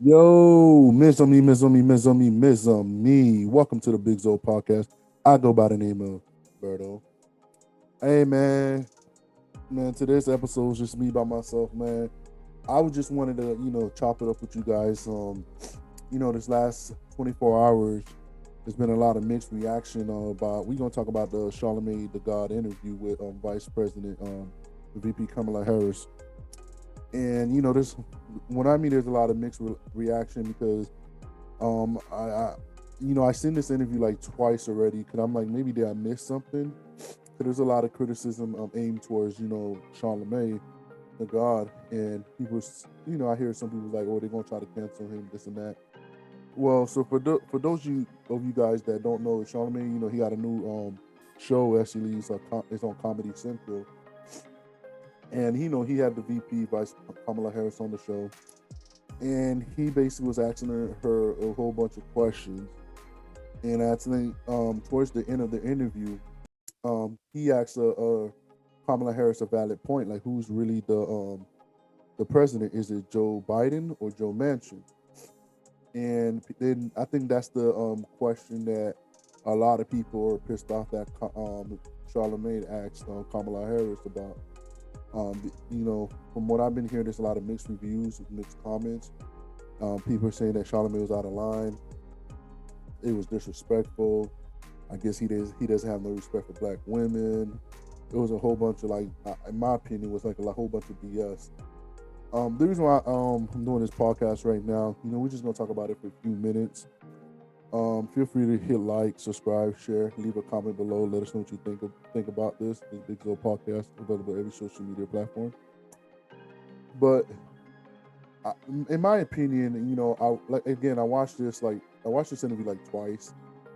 Yo, Miz on me, Miz on me, Miz on me, Miz on me. Welcome to the Big Zo podcast. I go by the name of Berto. Hey man, today's episode is just me by myself, man. I would just wanted to, chop it up with you guys. This last 24 hours, there's been a lot of mixed reaction about. We're gonna talk about the Charlamagne the God interview with Vice President VP Kamala Harris, and this when I mean there's a lot of mixed reaction because I I seen this interview like twice already because I'm like maybe did I miss something? Because there's a lot of criticism aimed towards Charlamagne the God, and people I hear some people like, oh, they're gonna try to cancel him, this and that. Well, so for those of you guys that don't know, Charlamagne, he got a new show actually. It's on Comedy Central, and he had the VP Vice Kamala Harris on the show, and he basically was asking her a whole bunch of questions. And actually, towards the end of the interview, he asked Kamala Harris a valid point, like who's really the president? Is it Joe Biden or Joe Manchin? And then I think that's the question that a lot of people are pissed off that Charlamagne asked Kamala Harris about. From what I've been hearing, there's a lot of mixed reviews, mixed comments. People are saying that Charlamagne was out of line. It was disrespectful. I guess he doesn't have no respect for black women. It was a whole bunch of like, in my opinion, was like a whole bunch of BS. The reason why I'm doing this podcast right now, we're just gonna talk about it for a few minutes. Feel free to hit like, subscribe, share, leave a comment below. Let us know what you think about this Big Zo podcast, available every social media platform. But in my opinion, I watched this interview like twice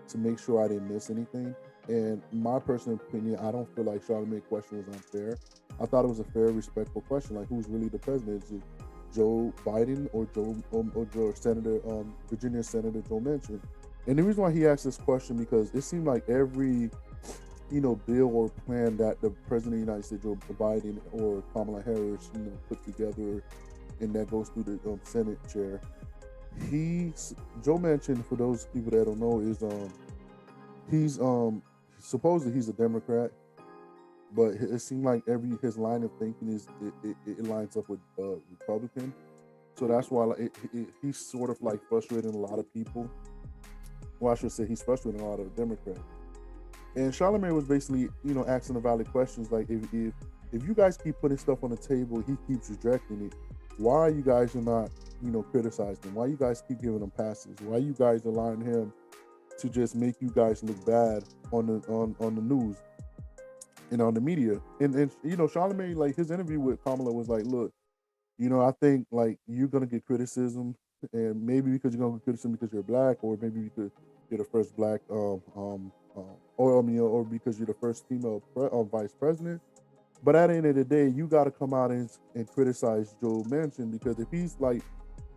to make sure I didn't miss anything. And my personal opinion, I don't feel like Charlamagne's question was unfair. I thought it was a fair, respectful question. Like, who's really the president? Is it Joe Biden or Joe Senator Virginia Senator Joe Manchin? And the reason why he asked this question because it seemed like every bill or plan that the president of the United States, Joe Biden or Kamala Harris, put together, and that goes through the Senate chair. Joe Manchin, for those people that don't know, is he's supposedly he's a Democrat, but it seemed like his line of thinking it lines up with Republican. So that's why he's sort of like frustrating a lot of people. Well, I should say he's frustrating a lot of Democrats. And Charlamagne was basically, asking the valid questions like, if you guys keep putting stuff on the table, he keeps rejecting it. Why you guys are not, criticizing him? Why you guys keep giving him passes? Why you guys allowing him to just make you guys look bad on the news and on the media? And Charlamagne, like his interview with Kamala was like, look, I think like you're gonna get criticism, and maybe because you're gonna get criticism because you're black, or maybe because you're the first black, or because you're the first female vice president. But at the end of the day, you got to come out and criticize Joe Manchin because if he's like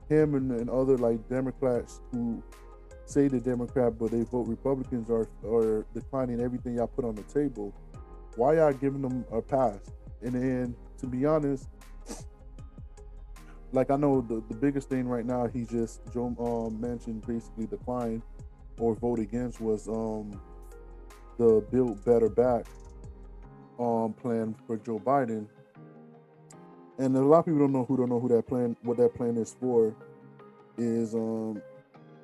him and other like Democrats who say they're Democrat but they vote Republicans are declining everything y'all put on the table, why y'all giving them a pass? And then to be honest, like I know the biggest thing right now he just Joe Manchin basically declined or vote against was the Build Better Back plan for Joe Biden. And a lot of people don't know who that plan what that plan is for is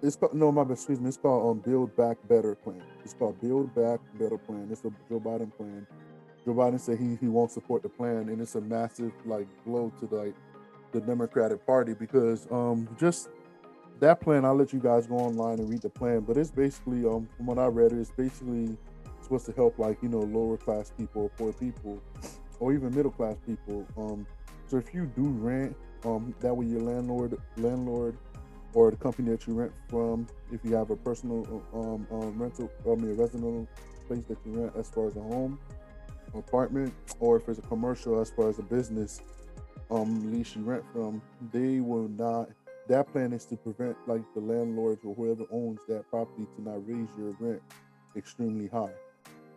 it's called, no, my bad, excuse me, it's called Build Back Better plan. It's called Build Back Better plan. It's a Joe Biden plan. Joe Biden said he won't support the plan, and it's a massive like blow to the Democratic Party because just that plan. I'll let you guys go online and read the plan, but it's basically from what I read, it's basically supposed to help like lower class people or poor people or even middle class people. So if you do rent, that way your landlord or the company that you rent from, if you have a personal rental, a residential place that you rent as far as a home, apartment, or if it's a commercial as far as a business lease you rent from, they will not. That plan is to prevent like the landlords or whoever owns that property to not raise your rent extremely high.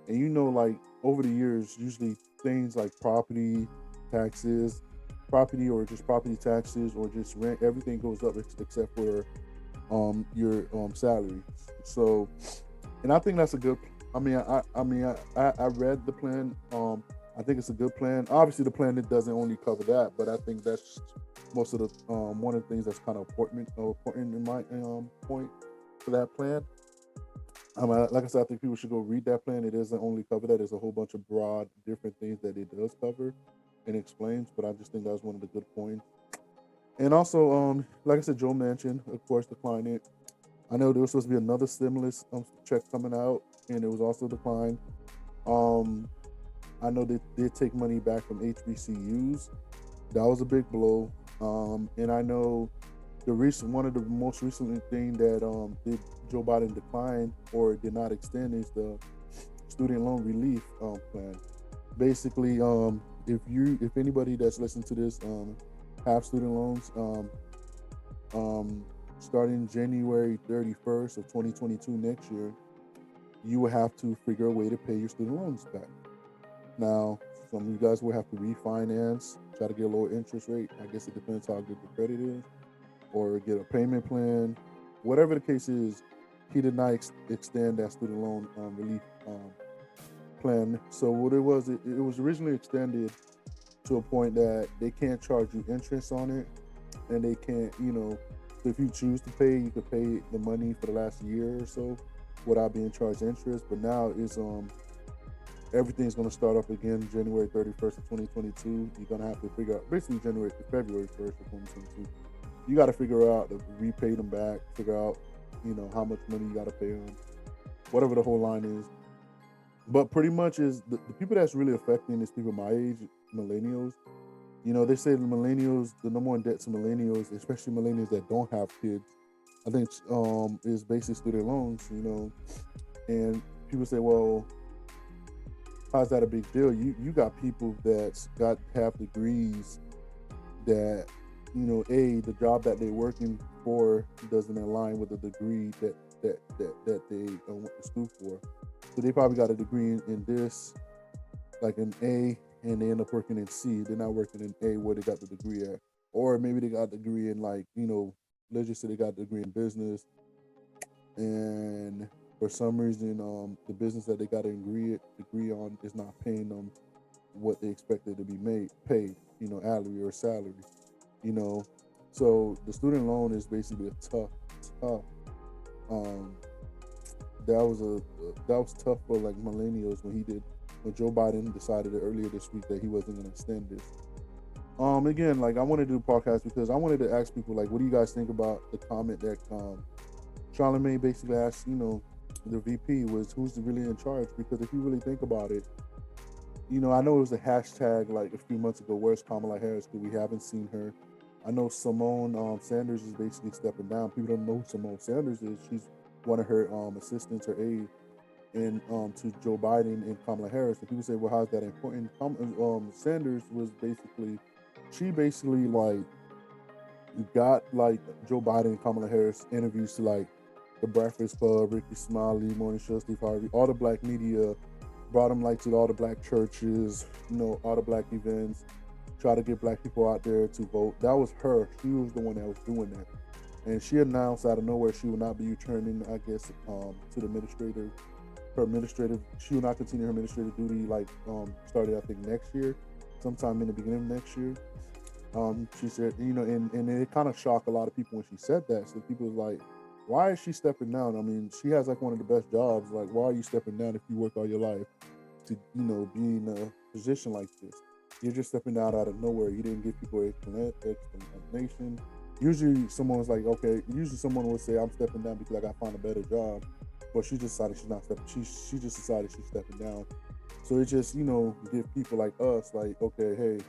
And like over the years, usually things like property taxes property or just property taxes or just rent, everything goes up except for your salary. So, and I think that's a good. I read the plan. I think it's a good plan. Obviously, the plan it doesn't only cover that, but I think that's most of the one of the things that's kind of important in my point for that plan. Like I said, I think people should go read that plan. It doesn't only cover that. There's a whole bunch of broad, different things that it does cover and explains. But I just think that was one of the good points. And also, like I said, Joe mentioned, of course, declined it. I know there was supposed to be another stimulus check coming out, and it was also declined. Um, I know they did take money back from HBCUs. That was a big blow. And I know one of the most recent thing that did Joe Biden decline or did not extend is the student loan relief plan. Basically, if anybody that's listening to this have student loans, um, starting January 31st of 2022 next year, you will have to figure a way to pay your student loans back. Now, some of you guys will have to refinance, try to get a lower interest rate. I guess it depends how good your credit is, or get a payment plan. Whatever the case is, he did not extend that student loan relief plan. So what it was originally extended to a point that they can't charge you interest on it, and they can't, if you choose to pay, you could pay the money for the last year or so without being charged interest. But now it's everything's going to start up again January 31st of 2022. You're going to have to figure out basically January to February 1st of 2022. You got to figure out to repay them back, figure out, how much money you got to pay them, whatever the whole line is. But pretty much is the people that's really affecting is people my age, millennials. They say the millennials, the number one debt to millennials, especially millennials that don't have kids, I think is basically student loans, and people say, well, how's that a big deal? You got people that's got have degrees that, the job that they're working for doesn't align with the degree that they went to school for. So they probably got a degree in this, like an A, and they end up working in C. They're not working in A where they got the degree at. Or maybe they got a degree in, like, let's just say they got a degree in business, and for some reason, the business that they got a degree on is not paying them what they expected to be paid, hourly or salary, you know. So the student loan is basically a tough. Um, that was tough for like millennials when Joe Biden decided earlier this week that he wasn't going to extend this. Again, like I wanted to do a podcast because I wanted to ask people like, what do you guys think about the comment that Charlamagne basically asked, the VP was who's really in charge? Because if you really think about it, I know it was a hashtag like a few months ago, where's Kamala Harris? Because we haven't seen her. I know Simone Sanders is basically stepping down. People don't know who Simone Sanders is. She's one of her assistants, her aide, and to Joe Biden and Kamala Harris. And people say, well, how's that important? Sanders was she basically like got like Joe Biden and Kamala Harris interviews to like the Breakfast Club, Ricky Smiley, Morning Show, Steve Harvey, all the black media, brought them like to all the black churches, all the black events, try to get black people out there to vote. That was her. She was the one that was doing that. And she announced out of nowhere she will not be returning, I guess, to the she will not continue her administrative duty like started I think next year, sometime in the beginning of next year. She said, and it kind of shocked a lot of people when she said that. So people was like, why is she stepping down? I mean, she has like one of the best jobs. Like, why are you stepping down if you work all your life to, be in a position like this? You're just stepping down out of nowhere. You didn't give people explanation. Usually someone's like, okay, usually someone would say, I'm stepping down because I got to find a better job. But she just decided she's not stepping. She just decided she's stepping down. So it just, give people like us, like, okay, hey,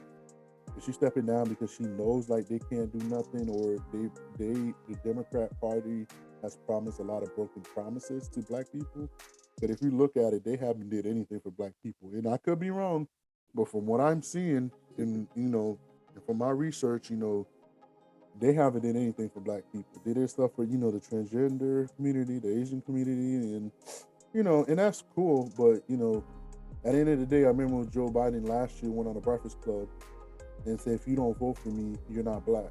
is she stepping down because she knows like they can't do nothing, or the Democrat Party has promised a lot of broken promises to black people? But if you look at it, they haven't did anything for black people. And I could be wrong, but from what I'm seeing and from my research, they haven't did anything for black people. They did stuff for, the transgender community, the Asian community, and and that's cool. But, at the end of the day, I remember when Joe Biden last year went on the Breakfast Club and say, if you don't vote for me, you're not black.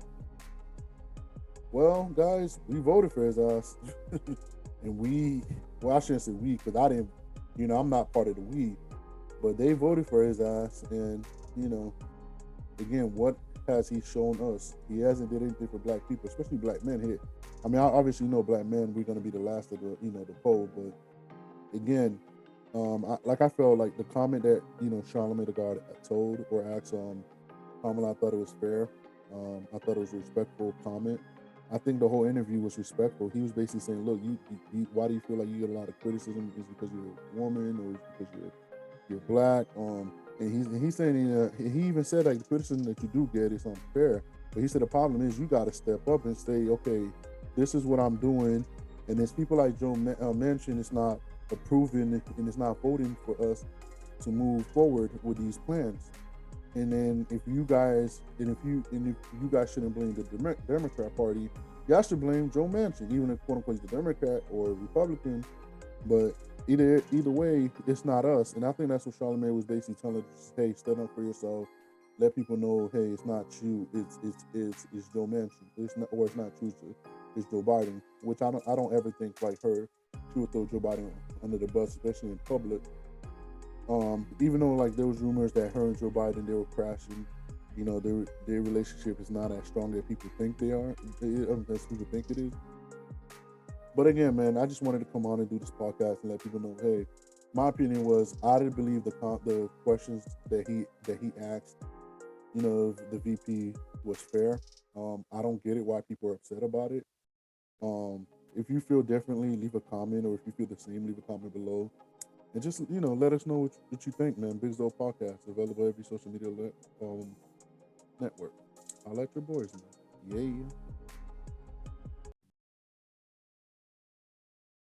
Well, guys, we voted for his ass. And well, I shouldn't say we, because I didn't, I'm not part of the we, but they voted for his ass. And, you know, again, what has he shown us? He hasn't did anything for black people, especially black men here. I mean, I obviously know black men, we're going to be the last of the poll, but again, I felt like the comment that, Charlamagne Tha God told or asked Kamala, I thought it was fair. I thought it was a respectful comment. I think the whole interview was respectful. He was basically saying, "Look, why do you feel like you get a lot of criticism? Is it because you're a woman, or is it because you're black?" And he's saying, he even said like the criticism that you do get is unfair. But he said the problem is you got to step up and say, "Okay, this is what I'm doing," and there's people like Joe mentioned, it's not approving and it's not voting for us to move forward with these plans. And then if you guys shouldn't blame the Democrat Party, y'all should blame Joe Manchin, even if quote unquote he's the Democrat or Republican. But either way, it's not us. And I think that's what Charlamagne was basically telling us: hey, stand up for yourself. Let people know, hey, it's not you. It's Joe Manchin. It's not you. It's Joe Biden. Which I don't ever think like her. She would throw Joe Biden under the bus, especially in public. Even though like there was rumors that her and Joe Biden they were crashing, their relationship is not as strong as people think they are, as people think it is. But again, man, I just wanted to come on and do this podcast and let people know, hey, my opinion was I didn't believe the questions that he asked, the VP was fair. I don't get it why people are upset about it. If you feel differently, leave a comment, or if you feel the same, leave a comment below. And just, let us know what you think, man. Big Zoe Podcast, available every social media network. I'll let your boys know. Yeah.